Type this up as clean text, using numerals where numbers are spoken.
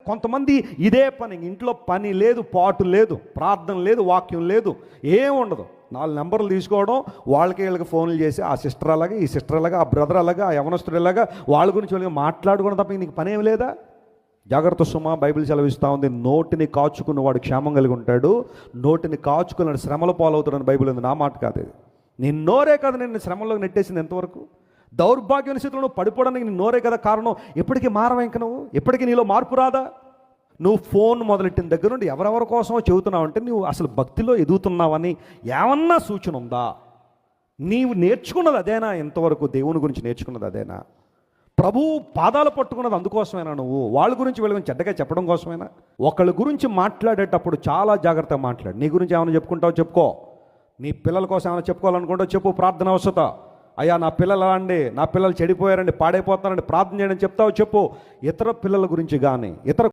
కొంతమంది ఇదే పని, ఇంట్లో పని లేదు, పాటు లేదు, ప్రార్థన లేదు, వాక్యం లేదు, ఏం ఉండదు. 4 నెంబర్లు తీసుకోవడం, వీళ్ళకి ఫోన్లు చేసి ఆ సిస్టర్ అలాగా, ఈ సిస్టర్ అలాగా, ఆ బ్రదర్ అలాగా, ఆ యవనస్తుడు ఇలాగా, వాళ్ళ గురించి వాళ్ళకి మాట్లాడుకోవడం తప్ప నీకు పని ఏమి లేదా? జాగ్రత్త సుమా, బైబిల్ సెలవిస్తూ ఉంది, నోటిని కాచుకున్నవాడు క్షేమం కలిగి ఉంటాడు, నోటిని కాచుకున్నాడు శ్రమల పాలవుతాడని బైబిల్ ఉంది. నా మాట కాదు ఇది. నీ నోరే కదా నేను శ్రమలోకి నెట్టేసింది ఎంతవరకు. దౌర్భాగ్య స్థితిలో నువ్వు పడిపోవడానికి నీ నోరే కదా కారణం. ఎప్పటికీ మారవా ఇంక నువ్వు? ఎప్పటికీ నీలో మార్పు రాదా? నువ్వు ఫోన్ మొదలెట్టిన దగ్గర నుండి ఎవరెవరి కోసమో చెబుతున్నావు అంటే నువ్వు అసలు భక్తిలో ఎదుగుతున్నావని ఏమన్నా సూచన ఉందా? నీవు నేర్చుకున్నది అదేనా? ఇంతవరకు దేవుని గురించి నేర్చుకున్నది అదేనా? ప్రభువు పాదాలు పట్టుకున్నది అందుకోసమేనా? నువ్వు వాళ్ళ గురించి వీళ్ళ గురించి చెడ్డగా చెప్పడం కోసమేనా? ఒకళ్ళ గురించి మాట్లాడేటప్పుడు చాలా జాగ్రత్తగా మాట్లాడు. నీ గురించి ఏమైనా చెప్పుకుంటావు చెప్పుకో, నీ పిల్లల కోసం ఏమైనా చెప్పుకోవాలనుకుంటావు చెప్పు, ప్రార్థన అవసరత. అయ్యా నా పిల్లలు అలా అండి, నా పిల్లలు చెడిపోయారండి, పాడైపోతున్నారండి, ప్రార్థన చేయడం చెప్తావు చెప్పు. ఇతర పిల్లల గురించి కానీ, ఇతర